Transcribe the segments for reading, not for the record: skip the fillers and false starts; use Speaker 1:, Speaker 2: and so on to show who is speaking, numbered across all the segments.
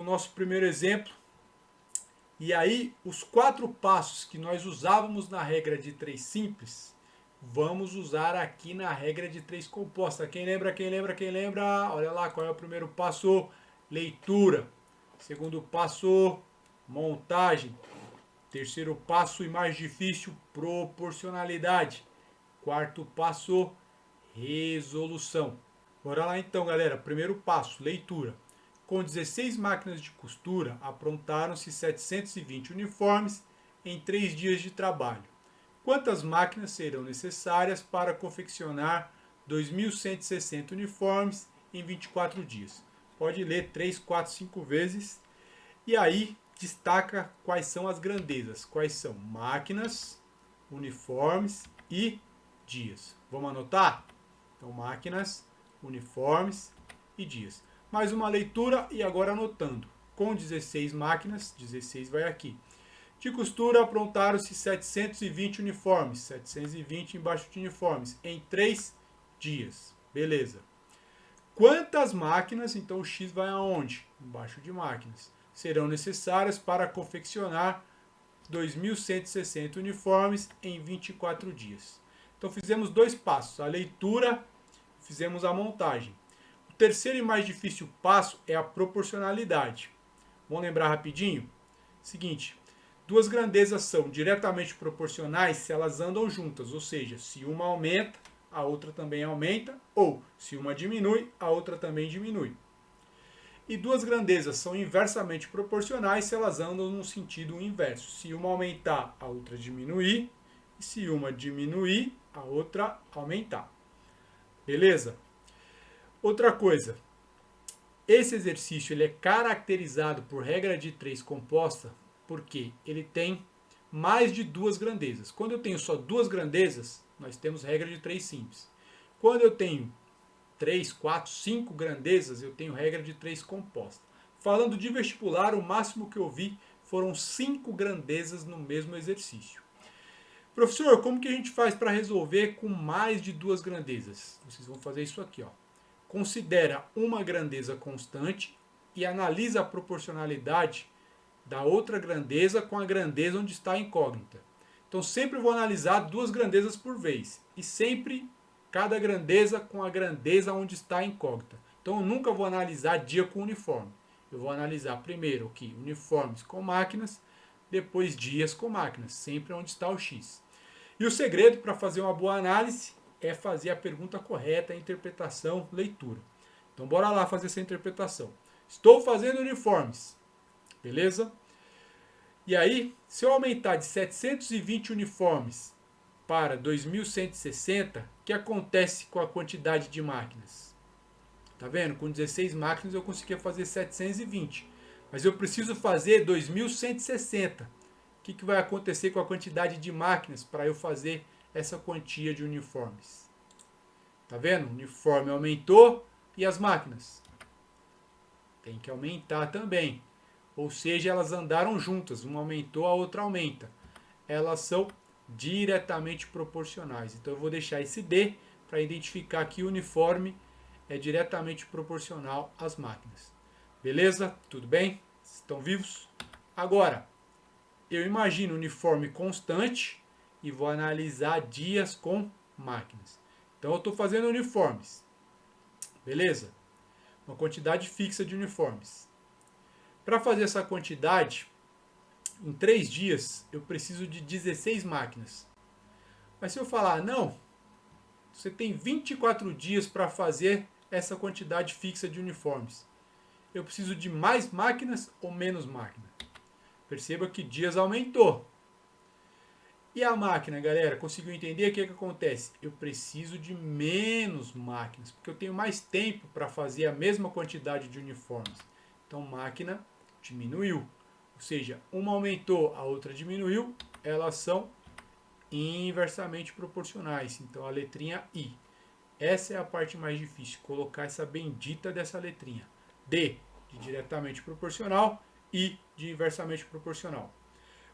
Speaker 1: com o nosso primeiro exemplo. E aí, os 4 passos que nós usávamos na regra de 3 simples, vamos usar aqui na regra de 3 composta. Quem lembra, quem lembra, quem lembra? Olha lá qual é o primeiro passo: leitura. Segundo passo, montagem. Terceiro passo e mais difícil, proporcionalidade. Quarto passo, resolução. Bora lá então, galera. Primeiro passo, leitura. Com 16 máquinas de costura, aprontaram-se 720 uniformes em 3 dias de trabalho. Quantas máquinas serão necessárias para confeccionar 2.160 uniformes em 24 dias? Pode ler 3, 4, 5 vezes. E aí, destaca quais são as grandezas. Quais são máquinas, uniformes e dias. Vamos anotar? Então, máquinas, uniformes e dias. Mais uma leitura e agora anotando. Com 16 máquinas, 16 vai aqui. De costura aprontaram-se 720 uniformes. 720 embaixo de uniformes. Em 3 dias. Beleza. Quantas máquinas, então o X vai aonde? Embaixo de máquinas. Serão necessárias para confeccionar 2.160 uniformes em 24 dias. Então fizemos 2 passos, a leitura, fizemos a montagem. O terceiro e mais difícil passo é a proporcionalidade. Vamos lembrar rapidinho? Seguinte, 2 grandezas são diretamente proporcionais se elas andam juntas, ou seja, se uma aumenta, a outra também aumenta, ou se uma diminui, a outra também diminui. E 2 grandezas são inversamente proporcionais se elas andam no sentido inverso. Se uma aumentar, a outra diminuir. E se uma diminuir, a outra aumentar. Beleza? Outra coisa. Esse exercício ele é caracterizado por regra de 3 composta porque ele tem mais de 2 grandezas. Quando eu tenho só 2 grandezas, nós temos regra de 3 simples. Quando eu tenho 3, 4, 5 grandezas, eu tenho regra de 3 composta. Falando de vestibular, o máximo que eu vi foram 5 grandezas no mesmo exercício. Professor, como que a gente faz para resolver com mais de 2 grandezas? Vocês vão fazer isso aqui, ó. Considera uma grandeza constante e analisa a proporcionalidade da outra grandeza com a grandeza onde está a incógnita. Então sempre vou analisar 2 grandezas por vez e sempre cada grandeza com a grandeza onde está a incógnita. Então eu nunca vou analisar dia com uniforme. Eu vou analisar primeiro aqui uniformes com máquinas, depois dias com máquinas, sempre onde está o X. E o segredo para fazer uma boa análise é fazer a pergunta correta, a interpretação, leitura. Então bora lá fazer essa interpretação. Estou fazendo uniformes, beleza? E aí, se eu aumentar de 720 uniformes para 2.160, o que acontece com a quantidade de máquinas? Tá vendo? Com 16 máquinas eu conseguia fazer 720. Mas eu preciso fazer 2.160. O que vai acontecer com a quantidade de máquinas para eu fazer essa quantia de uniformes? Tá vendo? O uniforme aumentou e as máquinas? Tem que aumentar também. Ou seja, elas andaram juntas. Uma aumentou, a outra aumenta. Elas são diretamente proporcionais. Então eu vou deixar esse D para identificar que o uniforme é diretamente proporcional às máquinas. Beleza? Tudo bem? Estão vivos? Agora, eu imagino uniforme constante e vou analisar dias com máquinas. Então eu estou fazendo uniformes. Beleza? Uma quantidade fixa de uniformes. Para fazer essa quantidade, em 3 dias, eu preciso de 16 máquinas. Mas se eu falar, não, você tem 24 dias para fazer essa quantidade fixa de uniformes. Eu preciso de mais máquinas ou menos máquinas? Perceba que dias aumentou. E a máquina, galera, conseguiu entender o que acontece? Eu preciso de menos máquinas, porque eu tenho mais tempo para fazer a mesma quantidade de uniformes. Então, máquina diminuiu. Ou seja, uma aumentou, a outra diminuiu, elas são inversamente proporcionais. Então a letrinha I. Essa é a parte mais difícil, colocar essa bendita dessa letrinha. D de diretamente proporcional, I de inversamente proporcional.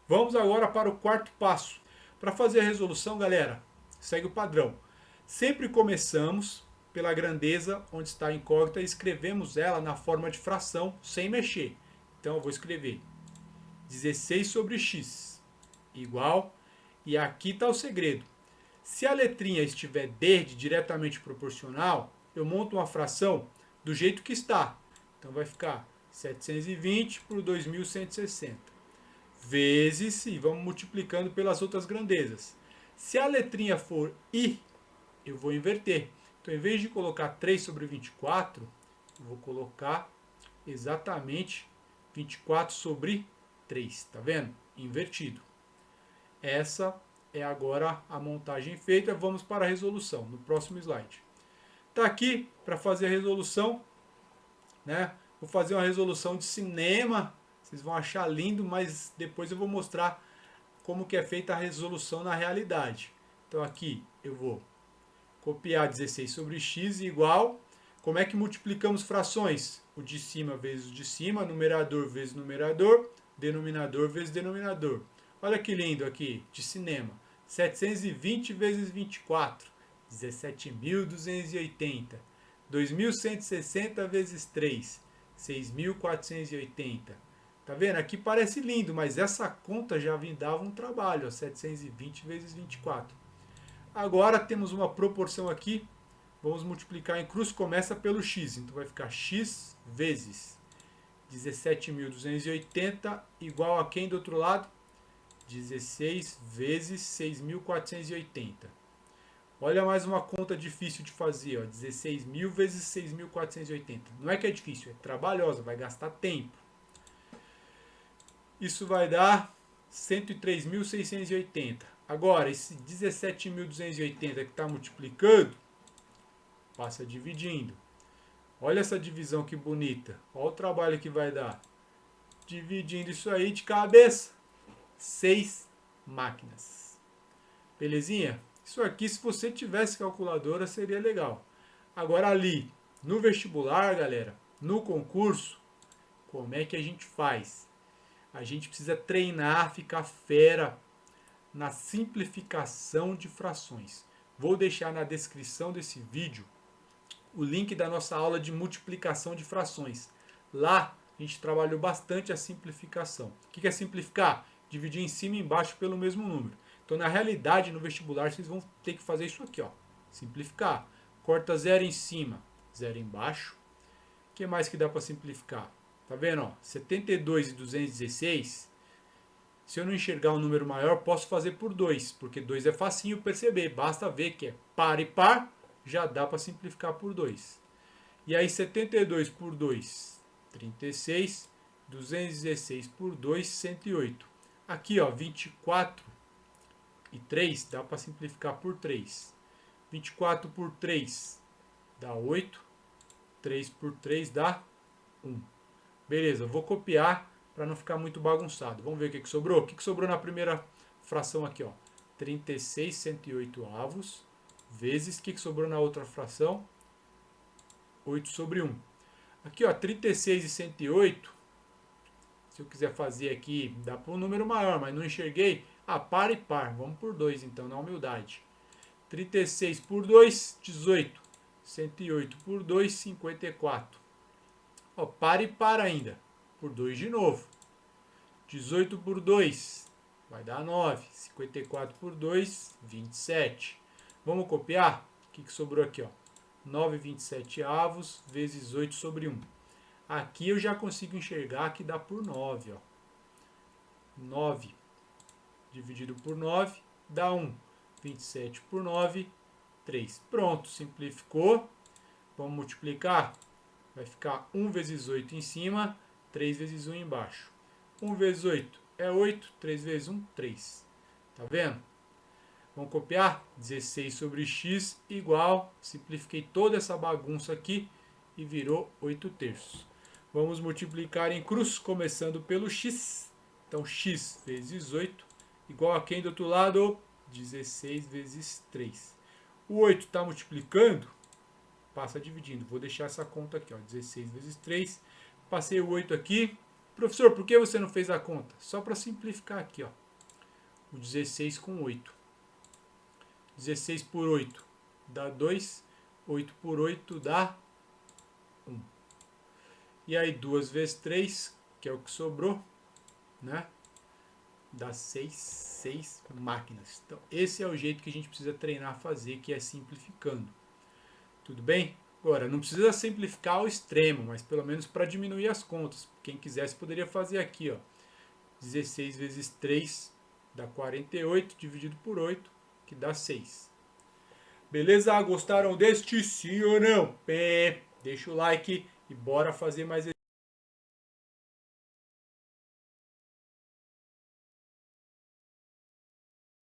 Speaker 1: Vamos agora para o 4º passo. Para fazer a resolução, galera, segue o padrão. Sempre começamos pela grandeza onde está a incógnita e escrevemos ela na forma de fração sem mexer. Então eu vou escrever 16 sobre x igual, e aqui está o segredo. Se a letrinha estiver D de diretamente proporcional, eu monto uma fração do jeito que está. Então vai ficar 720 por 2160 vezes, e vamos multiplicando pelas outras grandezas. Se a letrinha for I, eu vou inverter. Então, em vez de colocar 3 sobre 24, eu vou colocar exatamente 24 sobre 3. Tá vendo? Invertido. Essa é agora a montagem feita. Vamos para a resolução, no próximo slide. Está aqui para fazer a resolução, né? Vou fazer uma resolução de cinema. Vocês vão achar lindo, mas depois eu vou mostrar como que é feita a resolução na realidade. Então aqui eu vou copiar 16 sobre x igual. Como é que multiplicamos frações? O de cima vezes o de cima, numerador vezes numerador, denominador vezes denominador. Olha que lindo aqui, de cinema. 720 vezes 24, 17.280. 2.160 vezes 3, 6.480. Tá vendo? Aqui parece lindo, mas essa conta já me dava um trabalho, ó, 720 vezes 24. Agora temos uma proporção aqui, vamos multiplicar em cruz, começa pelo x, então vai ficar x vezes 17.280 igual a quem do outro lado? 16 vezes 6.480. Olha mais uma conta difícil de fazer, ó, 16.000 vezes 6.480. Não é que é difícil, é trabalhosa, vai gastar tempo. Isso vai dar 103.680. Agora, esse 17.280 que está multiplicando, passa dividindo. Olha essa divisão que bonita. Olha o trabalho que vai dar. Dividindo isso aí de cabeça, 6 máquinas. Belezinha? Isso aqui, se você tivesse calculadora, seria legal. Agora ali, no vestibular, galera, no concurso, como é que a gente faz? A gente precisa treinar, ficar fera na simplificação de frações. Vou deixar na descrição desse vídeo o link da nossa aula de multiplicação de frações. Lá a gente trabalhou bastante a simplificação. O que é simplificar? Dividir em cima e embaixo pelo mesmo número. Então, na realidade, no vestibular, vocês vão ter que fazer isso aqui, ó. Simplificar. Corta 0 em cima, 0 embaixo. O que mais que dá para simplificar? Tá vendo? Ó? 72 e 216. Se eu não enxergar um número maior, posso fazer por 2, porque 2 é facinho perceber. Basta ver que é par e par, já dá para simplificar por 2. E aí 72 por 2, 36. 216 por 2, 108. Aqui, ó, 24 e 3 dá para simplificar por 3. 24 por 3 dá 8. 3 por 3 dá 1. Beleza, eu vou copiar para não ficar muito bagunçado. Vamos ver o que sobrou. O que sobrou na primeira fração aqui, ó? 36 108 avos vezes, o que sobrou na outra fração? 8 sobre 1. Aqui, ó, 36 e 108. Se eu quiser fazer aqui, dá para um número maior, mas não enxerguei. Ah, par e par. Vamos por 2, então, na humildade. 36 por 2, 18. 108 por 2, 54. Ó, par e par ainda. Por 2 de novo. 18 por 2 vai dar 9. 54 por 2, 27. Vamos copiar? O que sobrou aqui? Ó? 9 27 avos vezes 8 sobre 1. Aqui eu já consigo enxergar que dá por 9. Ó. 9 dividido por 9 dá 1. 27 por 9, 3. Pronto, simplificou. Vamos multiplicar? Vai ficar 1 vezes 8 em cima, 3 vezes 1 embaixo. 1 vezes 8 é 8, 3 vezes 1, 3. Tá vendo? Vamos copiar? 16 sobre x igual, simplifiquei toda essa bagunça aqui e virou 8 terços. Vamos multiplicar em cruz, começando pelo x. Então, x vezes 8 igual a quem do outro lado? 16 vezes 3. O 8 está multiplicando, passa dividindo. Vou deixar essa conta aqui, ó, 16 vezes 3. Passei o 8 aqui. Professor, por que você não fez a conta? Só para simplificar aqui, ó. O 16 com 8. 16 por 8 dá 2. 8 por 8 dá 1. E aí 2 vezes 3, que é o que sobrou, né? Dá 6 máquinas. Então, esse é o jeito que a gente precisa treinar a fazer, que é simplificando. Tudo bem? Agora, não precisa simplificar ao extremo, mas pelo menos para diminuir as contas. Quem quisesse poderia fazer aqui, ó. 16 vezes 3 dá 48, dividido por 8, que dá 6. Beleza? Gostaram deste? Sim ou não? Deixa o like e bora fazer mais